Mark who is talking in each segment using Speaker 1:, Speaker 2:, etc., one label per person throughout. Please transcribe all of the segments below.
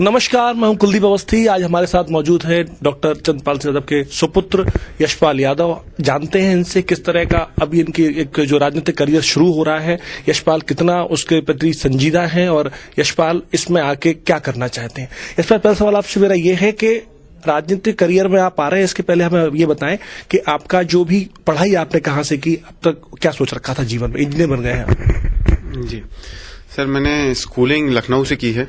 Speaker 1: नमस्कार, मैं हूं कुलदीप अवस्थी। आज हमारे साथ मौजूद है डॉक्टर चंद्रपाल सिंह यादव के सुपुत्र यशपाल यादव। जानते हैं इनसे किस तरह का अभी इनकी एक जो राजनीतिक करियर शुरू हो रहा है, यशपाल कितना उसके प्रति संजीदा है और यशपाल इसमें आके क्या करना चाहते हैं। यशपाल, पहला सवाल आपसे मेरा ये है कि राजनीतिक करियर में आप आ रहे हैं, इसके पहले हमें ये बताएं कि आपका जो भी पढ़ाई आपने कहाँ से की, अब तक क्या सोच रखा था जीवन में, इंजीनियर बन गए हैं आप?
Speaker 2: जी सर, मैंने स्कूलिंग लखनऊ से की है।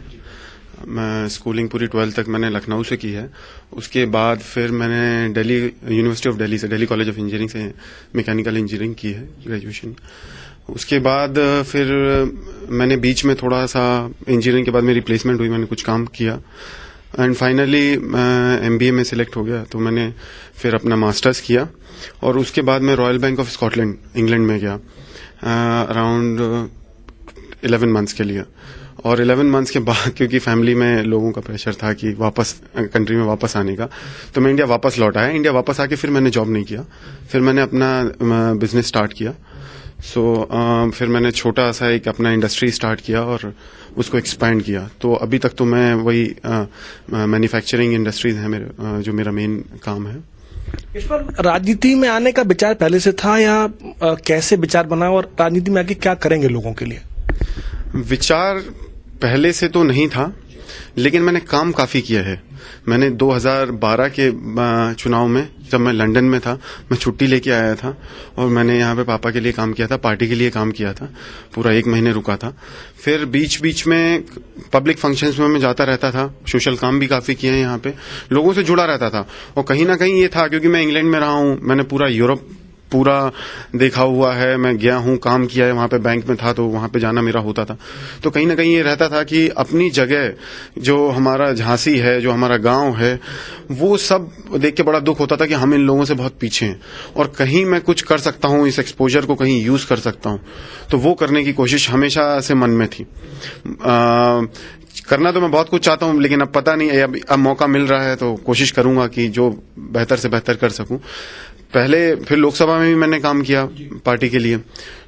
Speaker 2: मैं स्कूलिंग पूरी 12th तक मैंने लखनऊ से की है। उसके बाद फिर मैंने दिल्ली यूनिवर्सिटी ऑफ दिल्ली से, दिल्ली कॉलेज ऑफ इंजीनियरिंग से मैकेनिकल इंजीनियरिंग की है ग्रेजुएशन। उसके बाद फिर मैंने बीच में थोड़ा सा इंजीनियरिंग के बाद मेरी प्लेसमेंट हुई, मैंने कुछ काम किया एंड फाइनली MBA में सिलेक्ट हो गया। तो मैंने फिर अपना मास्टर्स किया और उसके बाद मैं royal bank of Scotland England में गया अराउंड 11 मंथ्स के लिए। और 11 मंथ्स के बाद क्योंकि फैमिली में लोगों का प्रेशर था कि वापस कंट्री में वापस आने का, तो मैं इंडिया वापस लौट आया। इंडिया वापस आके फिर मैंने जॉब नहीं किया, फिर मैंने अपना बिजनेस स्टार्ट किया। फिर मैंने छोटा सा एक अपना इंडस्ट्री स्टार्ट किया और उसको एक्सपैंड किया। तो अभी तक तो मैं वही मैन्युफैक्चरिंग इंडस्ट्रीज है मेरे, जो मेरा मेन काम है।
Speaker 1: इस पर राजनीति में आने का विचार पहले से था या कैसे विचार बना, और राजनीति में आके क्या करेंगे लोगों के लिए?
Speaker 2: विचार पहले से तो नहीं था, लेकिन मैंने काम काफी किया है। मैंने 2012 के चुनाव में, जब मैं लंदन में था, मैं छुट्टी लेके आया था और मैंने यहाँ पे पापा के लिए काम किया था, पार्टी के लिए काम किया था, पूरा 1 महीने रुका था। फिर बीच बीच में पब्लिक फंक्शंस में मैं जाता रहता था, सोशल काम भी काफी किए हैं, यहाँ पे लोगों से जुड़ा रहता था। और कहीं ना कहीं ये था, क्योंकि मैं इंग्लैंड में रहा हूँ, मैंने पूरा यूरोप पूरा देखा हुआ है, मैं गया हूं, काम किया है, वहां पे बैंक में था तो वहां पे जाना मेरा होता था। तो कहीं ना कहीं ये रहता था कि अपनी जगह, जो हमारा झांसी है, जो हमारा गांव है, वो सब देख के बड़ा दुख होता था कि हम इन लोगों से बहुत पीछे हैं और कहीं मैं कुछ कर सकता हूं, इस एक्सपोजर को कहीं यूज कर सकता हूं। तो वो करने की कोशिश हमेशा से मन में थी। करना तो मैं बहुत कुछ चाहता हूं, लेकिन अब पता नहीं, अब मौका मिल रहा है तो कोशिश करूंगा कि जो बेहतर से बेहतर कर सकूं। पहले फिर लोकसभा में भी मैंने काम किया पार्टी के लिए।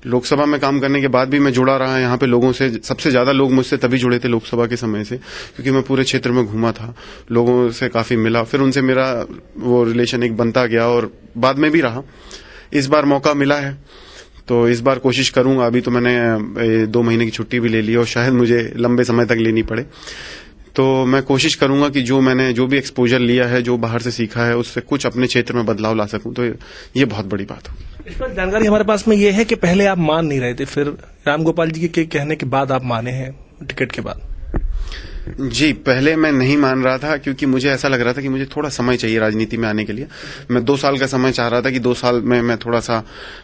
Speaker 2: लोकसभा में काम करने के बाद भी मैं जुड़ा रहा यहाँ पे लोगों से। सबसे ज्यादा लोग मुझसे तभी जुड़े थे लोकसभा के समय से, क्योंकि मैं पूरे क्षेत्र में घूमा था, लोगों से काफी मिला, फिर उनसे मेरा वो रिलेशन एक बनता गया और बाद में भी रहा। इस बार मौका मिला है तो इस बार कोशिश करूंगा। अभी तो मैंने 2 महीने की छुट्टी भी ले ली और शायद मुझे लंबे समय तक लेनी पड़े। तो मैं कोशिश करूंगा कि जो मैंने जो भी एक्सपोजर लिया है, जो बाहर से सीखा है, उससे कुछ अपने क्षेत्र में बदलाव ला सकूं। तो ये बहुत बड़ी बात होगी।
Speaker 1: इस पर जानकारी हमारे पास में ये है कि पहले आप मान नहीं रहे थे, फिर राम गोपाल जी के कहने के बाद आप माने हैं टिकट के बाद।
Speaker 2: जी, पहले मैं नहीं मान रहा था, क्योंकि मुझे ऐसा लग रहा था कि मुझे थोड़ा समय चाहिए राजनीति में आने के लिए। मैं 2 साल का समय चाह रहा था कि 2 साल में मैं थोड़ा सा,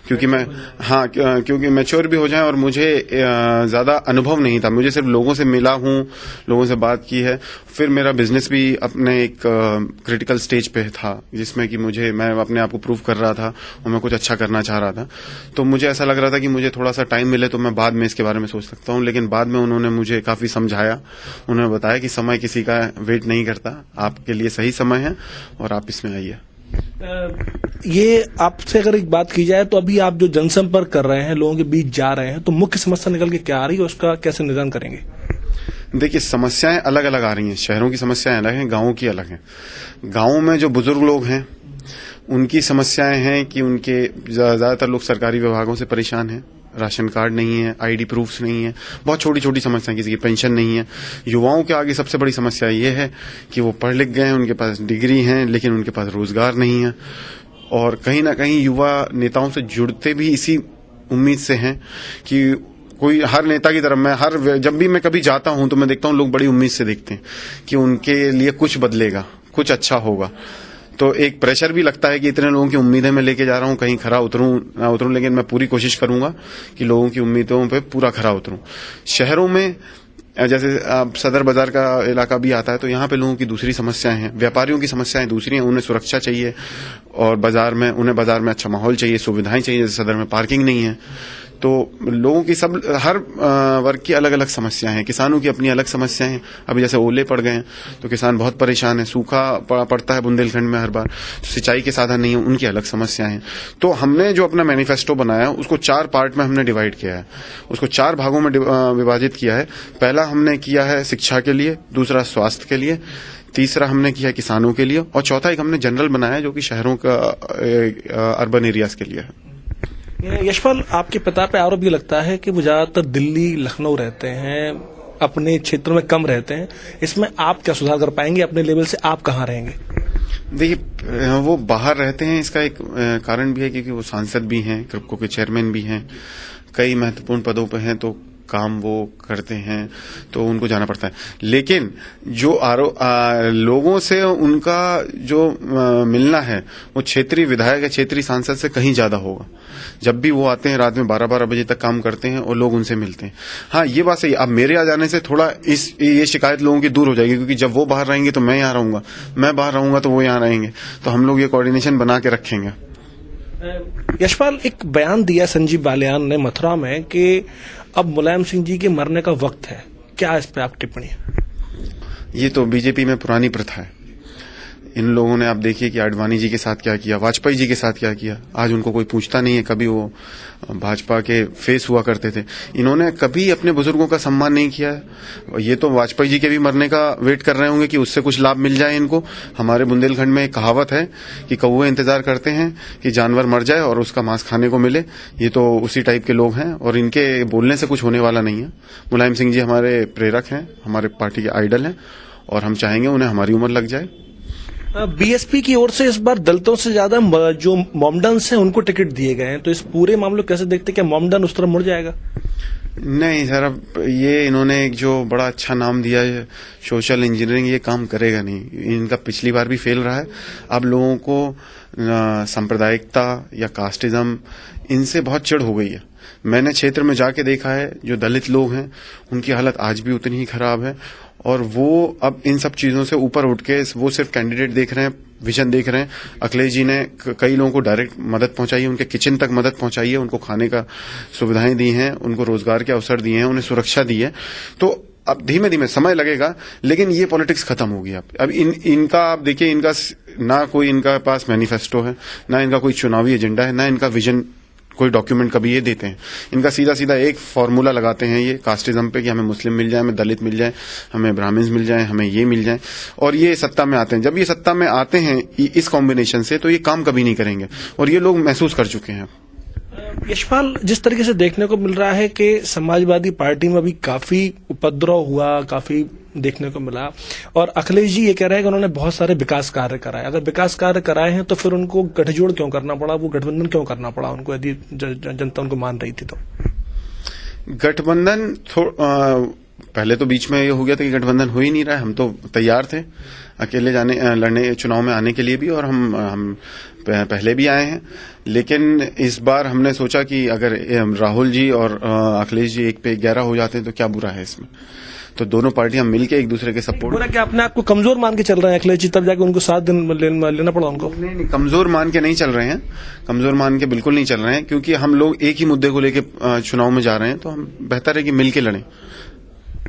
Speaker 2: क्योंकि मैच्योर भी हो जाए और मुझे ज्यादा अनुभव नहीं था। मुझे सिर्फ लोगों से मिला हूं, लोगों से बात की है। फिर मेरा बिजनेस भी अपने एक क्रिटिकल स्टेज पे था, जिसमें कि मैं अपने आप को प्रूव कर रहा था और मैं कुछ अच्छा करना चाह रहा था। तो मुझे ऐसा लग रहा था कि मुझे थोड़ा सा टाइम मिले तो मैं बाद में इसके बारे में सोच सकता हूं। लेकिन बाद में उन्होंने मुझे काफी समझाया, उन्होंने बताया कि समय किसी का वेट नहीं करता, आपके लिए सही समय है और आप इसमें आइए।
Speaker 1: ये आपसे अगर एक बात की जाए तो अभी आप जो जनसंपर्क कर रहे हैं, लोगों के बीच जा रहे हैं, तो मुख्य समस्या निकल के क्या आ रही है, उसका कैसे निदान करेंगे?
Speaker 2: देखिए, समस्याएं अलग अलग आ रही हैं। शहरों की समस्याएं अलग हैं, गांवों की अलग हैं। गांवों में जो बुजुर्ग लोग हैं, उनकी समस्याएं हैं कि उनके ज्यादातर लोग सरकारी विभागों से परेशान हैं। राशन कार्ड नहीं है, ID प्रूफ्स नहीं है, बहुत छोटी छोटी समस्याएं, किसी की पेंशन नहीं है। युवाओं के आगे सबसे बड़ी समस्या ये है कि वो पढ़ लिख गए हैं, उनके पास डिग्री है, लेकिन उनके पास रोजगार नहीं है। और कहीं ना कहीं युवा नेताओं से जुड़ते भी इसी उम्मीद से हैं कि कोई, हर नेता की तरफ जब भी मैं कभी जाता हूं तो मैं देखता हूं लोग बड़ी उम्मीद से देखते हैं कि उनके लिए कुछ बदलेगा, कुछ अच्छा होगा। तो एक प्रेशर भी लगता है कि इतने लोगों की उम्मीदें मैं लेके जा रहा हूं, कहीं खरा उतरूं ना उतरूं, लेकिन मैं पूरी कोशिश करूंगा कि लोगों की उम्मीदों पे पूरा खरा उतरूं। शहरों में जैसे सदर बाजार का इलाका भी आता है, तो यहाँ पे लोगों की दूसरी समस्याएं हैं, व्यापारियों की समस्याएं दूसरी हैं। उन्हें सुरक्षा चाहिए और उन्हें बाजार में अच्छा माहौल चाहिए, सुविधाएं चाहिए। जैसे सदर में पार्किंग नहीं है, तो लोगों की सब हर वर्ग की अलग अलग समस्याएं हैं। किसानों की अपनी अलग समस्याएं हैं। अभी जैसे ओले पड़ गए हैं तो किसान बहुत परेशान है, सूखा पड़ता है बुंदेलखंड में हर बार, सिंचाई के साधन नहीं है, उनकी अलग समस्याएं हैं। तो हमने जो अपना मैनिफेस्टो बनाया उसको 4 पार्ट में हमने डिवाइड किया है, उसको 4 भागों में विभाजित किया है। पहला हमने किया है शिक्षा के लिए, दूसरा स्वास्थ्य के लिए, तीसरा हमने किया किसानों के लिए, और चौथा एक हमने जनरल बनाया जो कि शहरों का अर्बन एरियाज के लिए है।
Speaker 1: यशपाल, आपके पिता पे आरोप ये लगता है कि वो ज्यादातर दिल्ली लखनऊ रहते हैं, अपने क्षेत्र में कम रहते हैं। इसमें आप क्या सुधार कर पाएंगे? अपने लेवल से आप कहाँ रहेंगे?
Speaker 2: देखिए, वो बाहर रहते हैं, इसका एक कारण भी है क्योंकि वो सांसद भी हैं, क्रिप्को के चेयरमैन भी हैं, कई महत्वपूर्ण पदों पर हैं, तो काम वो करते हैं तो उनको जाना पड़ता है। लेकिन जो लोगों से उनका जो मिलना है वो क्षेत्रीय विधायक या क्षेत्रीय सांसद से कहीं ज्यादा होगा। जब भी वो आते हैं रात में 12-12 बजे तक काम करते हैं और लोग उनसे मिलते हैं। हाँ, ये बात सही। अब मेरे आ जाने से थोड़ा ये शिकायत लोगों की दूर हो जाएगी, क्योंकि जब वो बाहर रहेंगे तो मैं यहाँ रहूंगा, मैं बाहर रहूंगा तो वो यहाँ रहेंगे, तो हम लोग ये कोऑर्डिनेशन बना के रखेंगे।
Speaker 1: यशपाल, एक बयान दिया संजीव बालियान ने मथुरा में कि अब मुलायम सिंह जी के मरने का वक्त है। क्या इस पे आप टिप्पणी?
Speaker 2: ये तो बीजेपी में पुरानी प्रथा है। इन लोगों ने, आप देखिए कि आडवाणी जी के साथ क्या किया, वाजपेयी जी के साथ क्या किया। आज उनको कोई पूछता नहीं है। कभी वो भाजपा के फेस हुआ करते थे, इन्होंने कभी अपने बुजुर्गों का सम्मान नहीं किया है। ये तो वाजपेयी जी के भी मरने का वेट कर रहे होंगे कि उससे कुछ लाभ मिल जाए इनको। हमारे बुंदेलखंड में एक कहावत है कि कौवे इंतजार करते हैं कि जानवर मर जाए और उसका मांस खाने को मिले। ये तो उसी टाइप के लोग हैं और इनके बोलने से कुछ होने वाला नहीं है। मुलायम सिंह जी हमारे प्रेरक हैं, हमारे पार्टी के आइडल हैं, और हम चाहेंगे उन्हें हमारी उम्र लग जाए।
Speaker 1: बीएसपी की ओर से इस बार दलितों से ज्यादा जो मॉमडन्स हैं उनको टिकट दिए गए हैं, तो इस पूरे मामले को कैसे देखते हैं? क्या मॉमडन उस तरफ मुड़ जाएगा?
Speaker 2: नहीं सर, अब ये इन्होंने एक जो बड़ा अच्छा नाम दिया है सोशल इंजीनियरिंग, ये काम करेगा नहीं। इनका पिछली बार भी फेल रहा है। अब लोगों को सांप्रदायिकता या कास्टिज्म, इनसे बहुत चिढ़ हो गई है। मैंने क्षेत्र में जाके देखा है, जो दलित लोग हैं उनकी हालत आज भी उतनी ही खराब है, और वो अब इन सब चीजों से ऊपर उठ के वो सिर्फ कैंडिडेट देख रहे हैं, विजन देख रहे हैं। अखिलेश जी ने कई लोगों को डायरेक्ट मदद पहुंचाई है, उनके किचन तक मदद पहुंचाई है, उनको खाने का सुविधाएं दी हैं, उनको रोजगार के अवसर दिए हैं, उन्हें सुरक्षा दी है। तो अब धीमे धीमे समय लगेगा, लेकिन ये पॉलिटिक्स खत्म होगी। अब इनका आप देखिए, इनका ना कोई इनका पास मैनिफेस्टो है, ना इनका कोई चुनावी एजेंडा है, ना इनका विजन कोई डॉक्यूमेंट कभी ये देते हैं। इनका सीधा सीधा एक फॉर्मूला लगाते हैं ये कास्टिज्म पे कि हमें मुस्लिम मिल जाए, हमें दलित मिल जाए, हमें ब्राह्मण्स मिल जाए, हमें ये मिल जाए, और ये सत्ता में आते हैं। जब ये सत्ता में आते हैं इस कॉम्बिनेशन से, तो ये काम कभी नहीं करेंगे, और ये लोग महसूस कर चुके हैं।
Speaker 1: यशपाल, जिस तरीके से देखने को मिल रहा है कि समाजवादी पार्टी में अभी काफी उपद्रव हुआ, काफी देखने को मिला, और अखिलेश जी ये कह रहे हैं कि उन्होंने बहुत सारे विकास कार्य कराए। अगर विकास कार्य कराए हैं तो फिर उनको गठजोड़ क्यों करना पड़ा, वो गठबंधन क्यों करना पड़ा उनको, यदि जनता उनको मान रही थी तो?
Speaker 2: गठबंधन पहले तो बीच में ये हो गया था कि गठबंधन हो ही नहीं रहा है। हम तो तैयार थे अकेले लड़ने चुनाव में आने के लिए भी, और हम पहले भी आए हैं। लेकिन इस बार हमने सोचा कि अगर राहुल जी और अखिलेश जी 1 पे 11 हो जाते हैं तो क्या बुरा है इसमें। तो दोनों पार्टियां मिलके एक दूसरे के सपोर्ट।
Speaker 1: बुरा क्या, अपने आप को कमजोर मान के चल रहे हैं अखिलेश जी, तब जाके उनको 7 दिन लेना पड़ा उनको?
Speaker 2: नहीं, कमजोर मान के नहीं चल रहे हैं, कमजोर मान के बिल्कुल नहीं चल रहे हैं, क्योंकि हम लोग एक ही मुद्दे को लेके चुनाव में जा रहे हैं, तो हम बेहतर है कि मिलके लड़ें।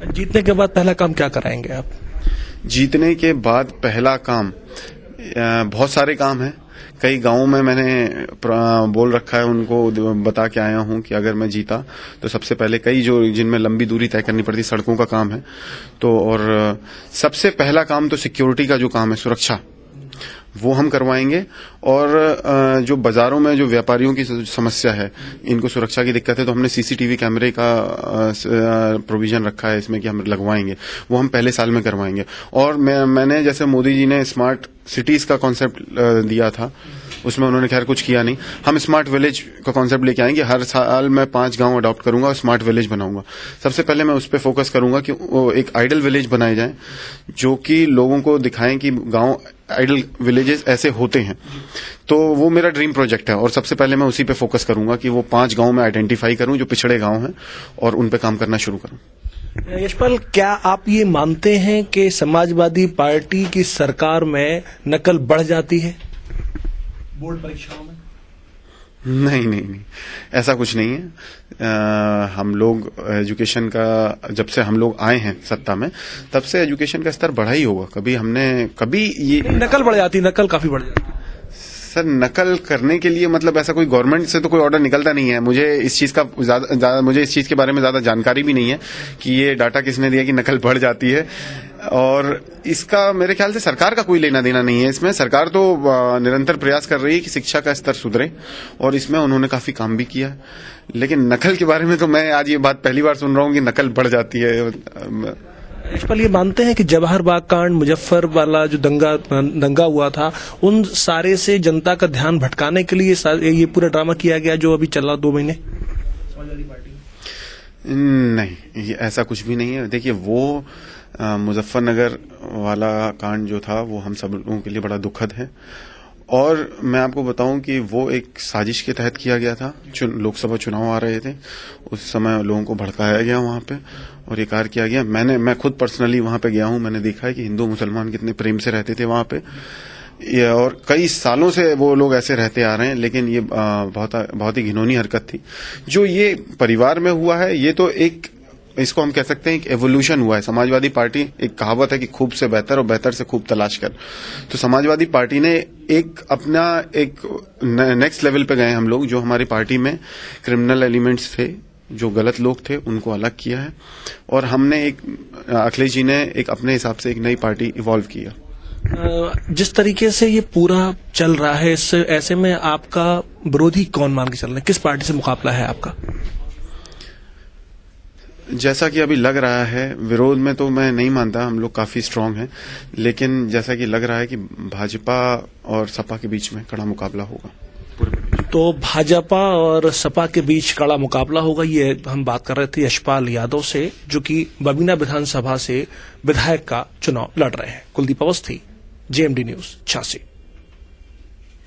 Speaker 1: जीतने के बाद पहला काम क्या कराएंगे आप?
Speaker 2: जीतने के बाद पहला काम, बहुत सारे काम हैं। कई गांवों में मैंने बोल रखा है, उनको बता के आया हूं कि अगर मैं जीता तो सबसे पहले कई जो जिनमें लंबी दूरी तय करनी पड़ती, सड़कों का काम है, तो और सबसे पहला काम तो सिक्योरिटी का जो काम है, सुरक्षा, वो हम करवाएंगे। और जो बाजारों में जो व्यापारियों की समस्या है, इनको सुरक्षा की दिक्कत है, तो हमने सीसीटीवी कैमरे का प्रोविजन रखा है इसमें कि हम लगवाएंगे, वो हम पहले साल में करवाएंगे। और मैंने जैसे मोदी जी ने स्मार्ट सिटीज का कॉन्सेप्ट दिया था, उसमें उन्होंने खैर कुछ किया नहीं, हम स्मार्ट विलेज का कॉन्सेप्ट लेके आएंगे। हर साल मैं 5 गांव अडॉप्ट करूंगा और स्मार्ट विलेज बनाऊंगा। सबसे पहले मैं उस पर फोकस करूंगा कि एक आइडल विलेज बनाए जाएं, जो कि लोगों को दिखाएं कि गांव आइडल विलेजेस ऐसे होते हैं। तो वो मेरा ड्रीम प्रोजेक्ट है, और सबसे पहले मैं उसी पे फोकस करूंगा कि वो 5 गांव में आइडेंटिफाई करूं जो पिछड़े गांव हैं, और उन पे काम करना शुरू करूं।
Speaker 1: यशपाल, क्या आप ये मानते हैं कि समाजवादी पार्टी की सरकार में नकल बढ़ जाती है बोर्ड परीक्षाओं में?
Speaker 2: नहीं नहीं नहीं, ऐसा कुछ नहीं है। हम लोग एजुकेशन का, जब से हम लोग आए हैं सत्ता में, तब से एजुकेशन का स्तर बढ़ा ही होगा। कभी ये
Speaker 1: नकल बढ़ जाती, नकल काफी बढ़ जाती।
Speaker 2: सर, नकल करने के लिए मतलब ऐसा कोई गवर्नमेंट से तो कोई ऑर्डर निकलता नहीं है। मुझे इस चीज के बारे में ज्यादा जानकारी भी नहीं है कि ये डाटा किसने दिया कि नकल बढ़ जाती है, और इसका मेरे ख्याल से सरकार का कोई लेना देना नहीं है इसमें। सरकार तो निरंतर प्रयास कर रही है कि शिक्षा का स्तर सुधरे, और इसमें उन्होंने काफी काम भी किया है। लेकिन नकल के बारे में तो मैं आज ये बात पहली बार सुन रहा हूँ कि नकल बढ़ जाती है।
Speaker 1: यशपाल, ये मानते हैं कि जवाहर बाग कांड, मुजफ्फर वाला जो दंगा हुआ था, उन सारे से जनता का ध्यान भटकाने के लिए ये पूरा ड्रामा किया गया जो अभी चल रहा 2 महीने?
Speaker 2: नहीं, ये ऐसा कुछ भी नहीं है। देखिए, वो मुजफ्फरनगर वाला कांड जो था वो हम सब लोगों के लिए बड़ा दुखद है, और मैं आपको बताऊं कि वो एक साजिश के तहत किया गया था। लोकसभा चुनाव आ रहे थे, उस समय लोगों को भड़काया गया वहां पे, और ये कार्य किया गया। मैं खुद पर्सनली वहां पे गया हूं, मैंने देखा है कि हिंदू मुसलमान कितने प्रेम से रहते थे वहां पे, और कई सालों से वो लोग ऐसे रहते आ रहे हैं। लेकिन ये बहुत ही घिनौनी हरकत थी जो ये परिवार में हुआ है। ये तो इसको हम कह सकते हैं एक एवोल्यूशन हुआ है। समाजवादी पार्टी, एक कहावत है कि खूब से बेहतर और बेहतर से खूब तलाश कर, तो समाजवादी पार्टी ने एक नेक्स्ट लेवल पे गए हम लोग। जो हमारी पार्टी में क्रिमिनल एलिमेंट्स थे, जो गलत लोग थे, उनको अलग किया है, और हमने अखिलेश जी ने एक अपने हिसाब से एक नई पार्टी इवॉल्व किया।
Speaker 1: जिस तरीके से ये पूरा चल रहा है, ऐसे में आपका विरोधी कौन मान के चल रहे हैं? किस पार्टी से मुकाबला है आपका?
Speaker 2: जैसा कि अभी लग रहा है, विरोध में तो मैं नहीं मानता, हम लोग काफी स्ट्रांग हैं, लेकिन जैसा कि लग रहा है कि भाजपा और सपा के बीच में कड़ा मुकाबला होगा।
Speaker 1: तो भाजपा और सपा के बीच कड़ा मुकाबला होगा, ये हम बात कर रहे थे यशपाल यादव से, जो कि बबीना विधानसभा से विधायक का चुनाव लड़ रहे हैं। Kuldeep Awasthi, JMD news, Jhansi.